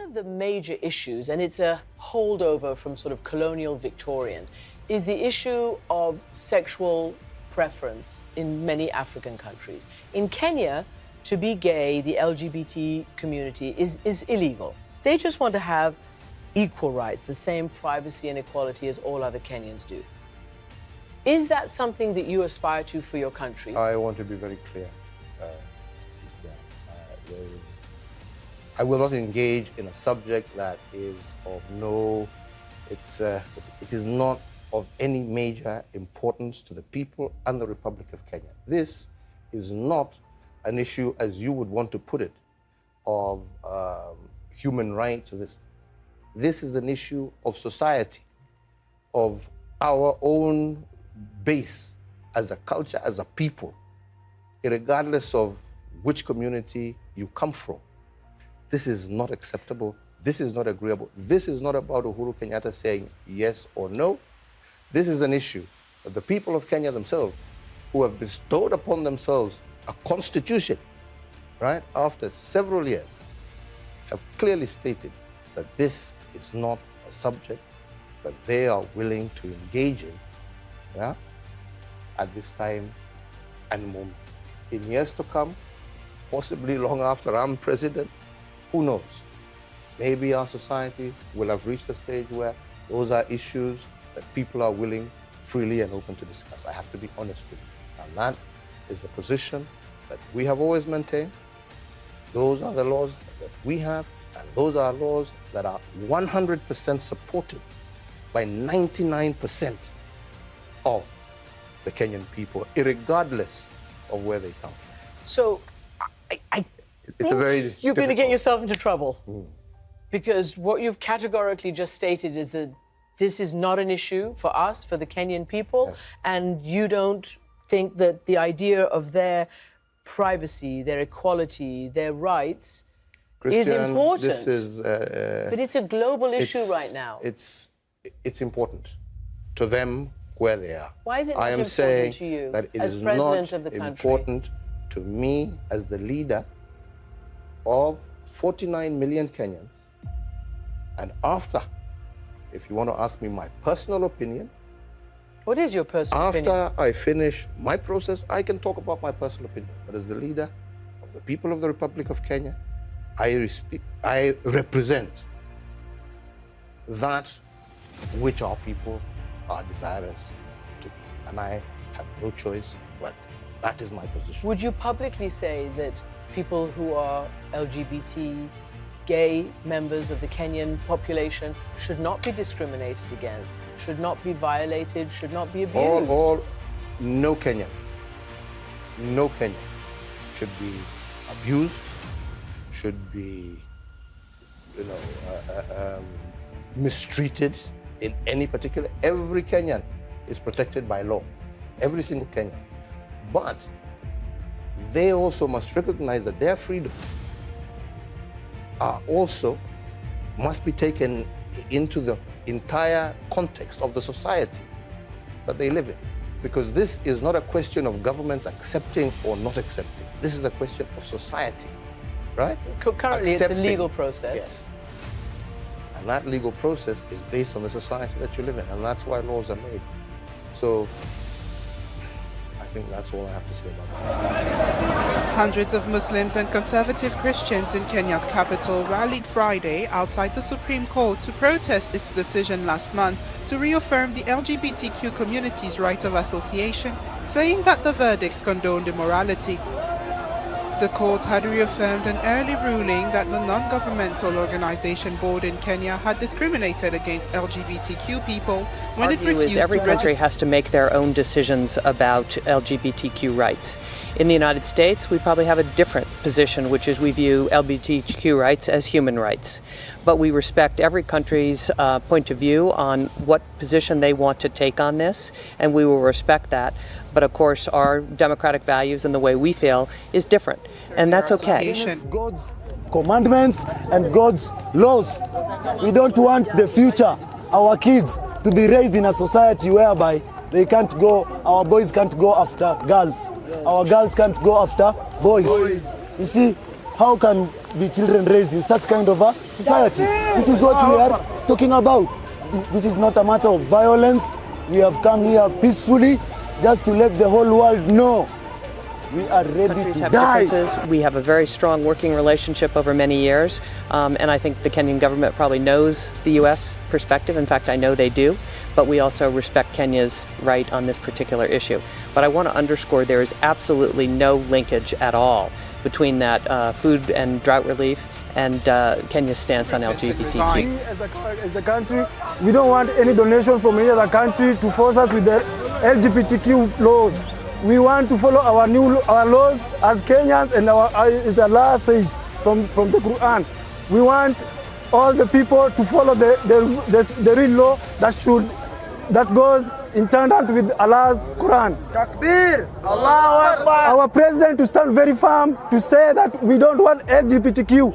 of the major issues, and it's a holdover from sort of colonial Victorian, is the issue of sexual preference in many African countries. In Kenya, to be gay, the LGBT community is illegal. They just want to have equal rights, the same privacy and equality as all other Kenyans do. Is that something that you aspire to for your country? I want to be very clear. I will not engage in a subject that is of no, it is not of any major importance to the people and the Republic of Kenya. This is not an issue, as you would want to put it, of human rights or this. This is an issue of society, of our own base as a culture, as a people, regardless of which community you come from. This is not acceptable. This is not agreeable. This is not about Uhuru Kenyatta saying yes or no. This is an issue that the people of Kenya themselves, who have bestowed upon themselves a constitution, right, after several years, have clearly stated that this is not a subject that they are willing to engage in, yeah, at this time and moment. In years to come, possibly long after I'm president, who knows? Maybe our society will have reached a stage where those are issues that people are willing, freely and open to discuss. I have to be honest with you. And that is the position that we have always maintained. Those are the laws that we have, and those are laws that are 100% supported by 99% of the Kenyan people, irregardless of where they come from. So, it's a very you're going to get yourself into trouble because what you've categorically just stated is that this is not an issue for us, for the Kenyan people, yes. And you don't think that the idea of their privacy, their equality, their rights is important. This is, but it's a global issue right now. It's important to them where they are. Why is it not I am important saying to you that it as is president not of the country? Important to me as the leader of 49 million Kenyans. And after, if you want to ask me my personal opinion, what is your personal opinion? After I finish my process, I can talk about my personal opinion. But as the leader of the people of the Republic of Kenya, I represent that which our people are desirous to be. And I have no choice, but that is my position. Would you publicly say that people who are LGBT, gay members of the Kenyan population should not be discriminated against, should not be violated, should not be abused? No Kenyan should be abused, should be, mistreated in any particular. Every Kenyan is protected by law, every single Kenyan. But they also must recognize that their freedom also must be taken into the entire context of the society that they live in. Because this is not a question of governments accepting or not accepting. This is a question of society, right? Currently, it's a legal process. Yes. And that legal process is based on the society that you live in, and that's why laws are made. So I think that's all I have to say about that. Hundreds of Muslims and conservative Christians in Kenya's capital rallied Friday outside the Supreme Court to protest its decision last month to reaffirm the LGBTQ community's right of association, saying that the verdict condoned immorality. The court had reaffirmed an early ruling that the non-governmental organization board in Kenya had discriminated against LGBTQ people when it refused to every country has to make their own decisions about LGBTQ rights. In the United States, we probably have a different position, which is we view LGBTQ rights as human rights. But we respect every country's point of view on what position they want to take on this, and we will respect that. But of course, our democratic values and the way we feel is different, and that's okay. God's commandments and God's laws. We don't want the future, our kids, to be raised in a society whereby they can't go, our boys can't go after girls, our girls can't go after boys. You see, how can be children raised in such kind of a society. This is what we are talking about. This is not a matter of violence. We have come here peacefully just to let the whole world know we are ready Countries to have die. differences. We have a very strong working relationship over many years, and I think the Kenyan government probably knows the U.S. perspective. In fact, I know they do, but we also respect Kenya's right on this particular issue. But I want to underscore there is absolutely no linkage at all between that food and drought relief and Kenya's stance on LGBTQ. As a country, we don't want any donation from any other country to force us with the LGBTQ laws. We want to follow our laws as Kenyans, and as Allah says from the Quran. We want all the people to follow the real law that goes in tandem with Allah's Quran. Takbir! Allahu Akbar! Our president to stand very firm to say that we don't want LGBTQ.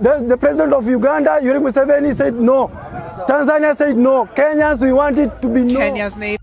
The president of Uganda, Yoweri Museveni, said no. Tanzania said no. Kenyans, we want it to be no. Kenya's neighbor